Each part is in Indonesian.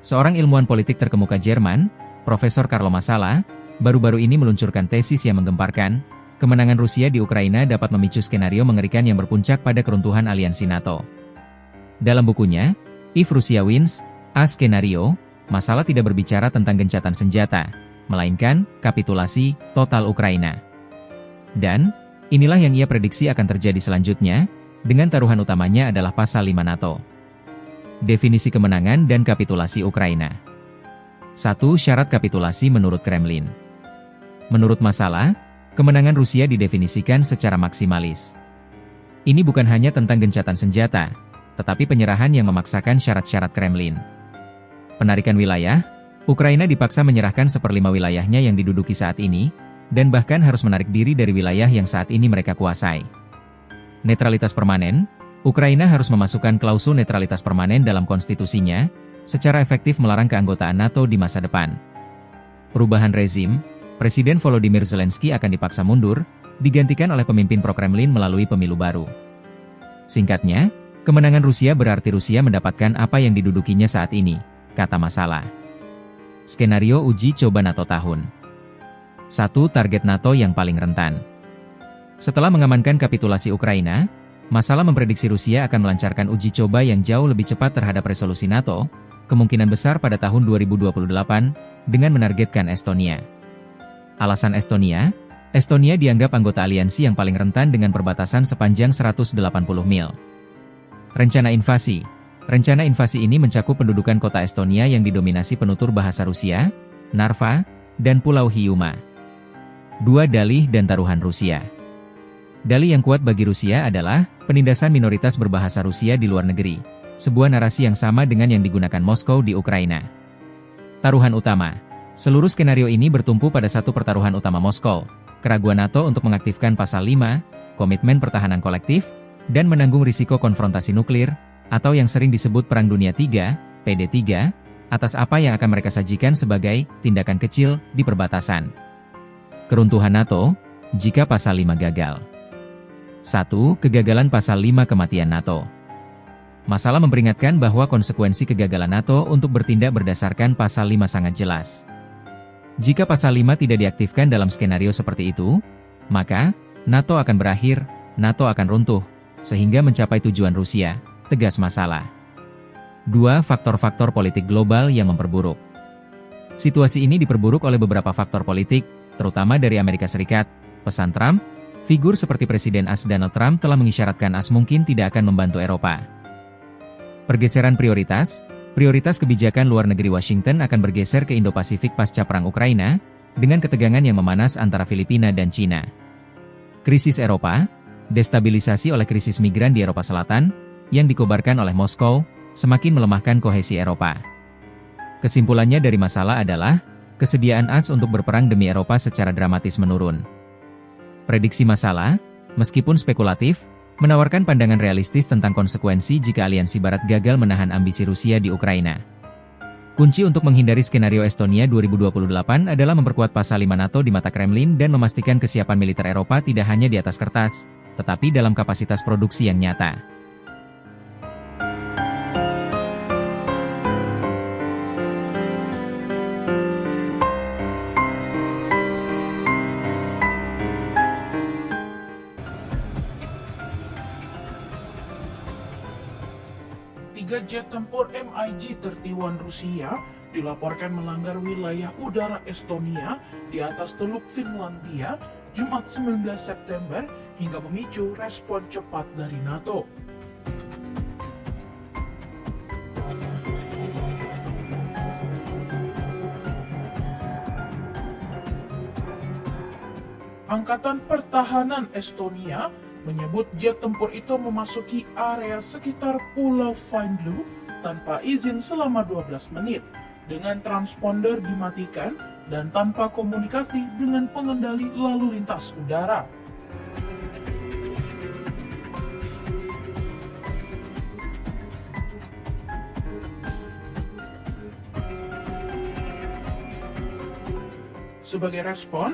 Seorang ilmuwan politik terkemuka Jerman, Profesor Carlo Massala, baru-baru ini meluncurkan tesis yang menggemparkan, kemenangan Rusia di Ukraina dapat memicu skenario mengerikan yang berpuncak pada keruntuhan aliansi NATO. Dalam bukunya, If Russia Wins, A Scenario, Massala tidak berbicara tentang gencatan senjata, melainkan kapitulasi total Ukraina. Dan, inilah yang ia prediksi akan terjadi selanjutnya, dengan taruhan utamanya adalah pasal 5 NATO. Definisi kemenangan dan kapitulasi Ukraina. 1. Syarat kapitulasi menurut Kremlin. Menurut Massala, kemenangan Rusia didefinisikan secara maksimalis. Ini bukan hanya tentang gencatan senjata, tetapi penyerahan yang memaksakan syarat-syarat Kremlin. Penarikan wilayah, Ukraina dipaksa menyerahkan 1/5 wilayahnya yang diduduki saat ini, dan bahkan harus menarik diri dari wilayah yang saat ini mereka kuasai. Netralitas permanen, Ukraina harus memasukkan klausul netralitas permanen dalam konstitusinya, secara efektif melarang keanggotaan NATO di masa depan. Perubahan rezim, Presiden Volodymyr Zelensky akan dipaksa mundur, digantikan oleh pemimpin pro-Kremlin melalui pemilu baru. Singkatnya, kemenangan Rusia berarti Rusia mendapatkan apa yang didudukinya saat ini, kata Massala. Skenario uji coba NATO tahun 1. Target NATO yang paling rentan. Setelah mengamankan kapitulasi Ukraina, Massala memprediksi Rusia akan melancarkan uji coba yang jauh lebih cepat terhadap resolusi NATO, kemungkinan besar pada tahun 2028, dengan menargetkan Estonia. Alasan Estonia dianggap anggota aliansi yang paling rentan dengan perbatasan sepanjang 180 mil. Rencana invasi ini mencakup pendudukan kota Estonia yang didominasi penutur bahasa Rusia, Narva, dan Pulau Hiiumaa. 2. Dalih dan taruhan Rusia. Dalih yang kuat bagi Rusia adalah penindasan minoritas berbahasa Rusia di luar negeri, sebuah narasi yang sama dengan yang digunakan Moskow di Ukraina. Taruhan utama. Seluruh skenario ini bertumpu pada satu pertaruhan utama Moskow, keraguan NATO untuk mengaktifkan pasal 5, komitmen pertahanan kolektif, dan menanggung risiko konfrontasi nuklir, atau yang sering disebut Perang Dunia III, PD3, atas apa yang akan mereka sajikan sebagai tindakan kecil di perbatasan. Keruntuhan NATO, jika pasal 5 gagal. 1. Kegagalan pasal 5 kematian NATO. Massala memperingatkan bahwa konsekuensi kegagalan NATO untuk bertindak berdasarkan pasal 5 sangat jelas. Jika pasal 5 tidak diaktifkan dalam skenario seperti itu, maka NATO akan berakhir, NATO akan runtuh, sehingga mencapai tujuan Rusia, tegas Massala. 2. Faktor-faktor politik global yang memperburuk. Situasi ini diperburuk oleh beberapa faktor politik, terutama dari Amerika Serikat. Pesan Trump, figur seperti Presiden AS Donald Trump telah mengisyaratkan AS mungkin tidak akan membantu Eropa. Pergeseran prioritas kebijakan luar negeri Washington akan bergeser ke Indo-Pasifik pasca Perang Ukraina, dengan ketegangan yang memanas antara Filipina dan Cina. Krisis Eropa, destabilisasi oleh krisis migran di Eropa Selatan, yang dikobarkan oleh Moskow, semakin melemahkan kohesi Eropa. Kesimpulannya dari Massala adalah, kesediaan AS untuk berperang demi Eropa secara dramatis menurun. Prediksi Massala, meskipun spekulatif, menawarkan pandangan realistis tentang konsekuensi jika aliansi Barat gagal menahan ambisi Rusia di Ukraina. Kunci untuk menghindari skenario Estonia 2028 adalah memperkuat pasal 5 NATO di mata Kremlin dan memastikan kesiapan militer Eropa tidak hanya di atas kertas, tetapi dalam kapasitas produksi yang nyata. Tiga jet tempur MiG-31 Rusia dilaporkan melanggar wilayah udara Estonia di atas Teluk Finlandia Jumat 19 September hingga memicu respon cepat dari NATO. Angkatan Pertahanan Estonia menyebut jet tempur itu memasuki area sekitar Pulau Finnlu tanpa izin selama 12 menit, dengan transponder dimatikan dan tanpa komunikasi dengan pengendali lalu lintas udara. Sebagai respon,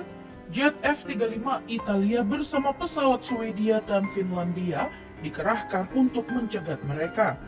jet F-35 Italia bersama pesawat Swedia dan Finlandia dikerahkan untuk mencegat mereka.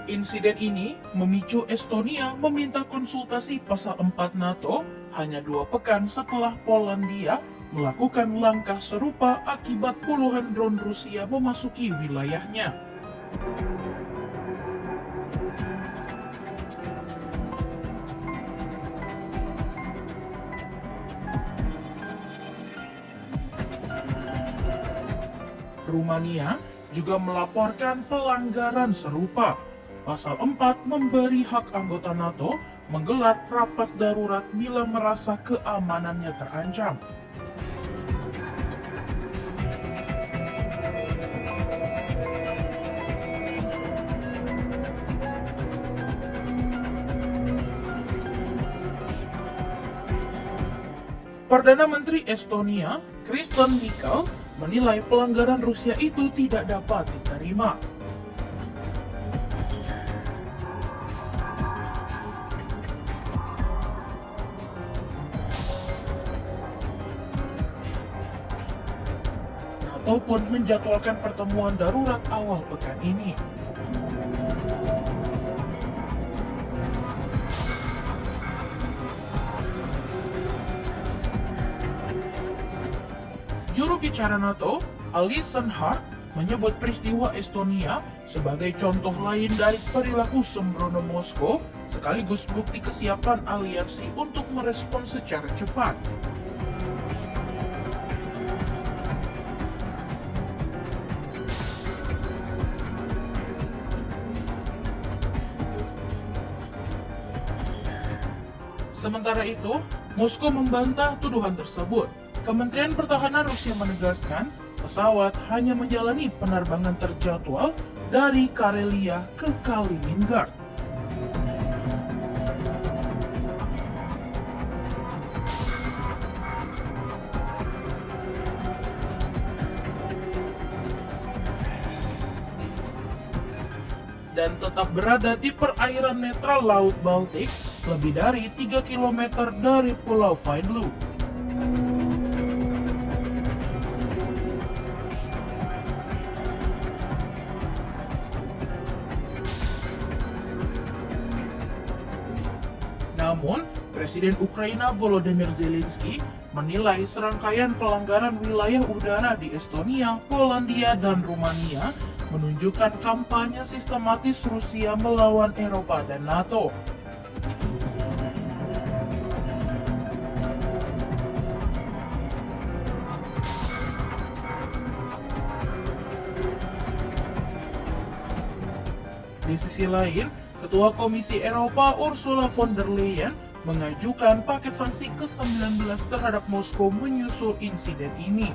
Insiden ini memicu Estonia meminta konsultasi pasal 4 NATO hanya 2 pekan setelah Polandia melakukan langkah serupa akibat puluhan drone Rusia memasuki wilayahnya. Rumania juga melaporkan pelanggaran serupa. Pasal 4 memberi hak anggota NATO menggelar rapat darurat bila merasa keamanannya terancam. Perdana Menteri Estonia, Kristen Michal, menilai pelanggaran Rusia itu tidak dapat diterima. NATO pun menjadwalkan pertemuan darurat awal pekan ini. Juru bicara NATO, Alison Hart, menyebut peristiwa Estonia sebagai contoh lain dari perilaku sembrono Moskow sekaligus bukti kesiapan aliansi untuk merespon secara cepat. Sementara itu, Moskow membantah tuduhan tersebut. Kementerian Pertahanan Rusia menegaskan pesawat hanya menjalani penerbangan terjadwal dari Karelia ke Kaliningrad. Dan tetap berada di perairan netral Laut Baltik lebih dari 3 km dari Pulau Finnlu. Namun, Presiden Ukraina Volodymyr Zelensky menilai serangkaian pelanggaran wilayah udara di Estonia, Polandia, dan Rumania menunjukkan kampanye sistematis Rusia melawan Eropa dan NATO. Di sisi lain, Ketua Komisi Eropa Ursula von der Leyen mengajukan paket sanksi ke-19 terhadap Moskow menyusul insiden ini.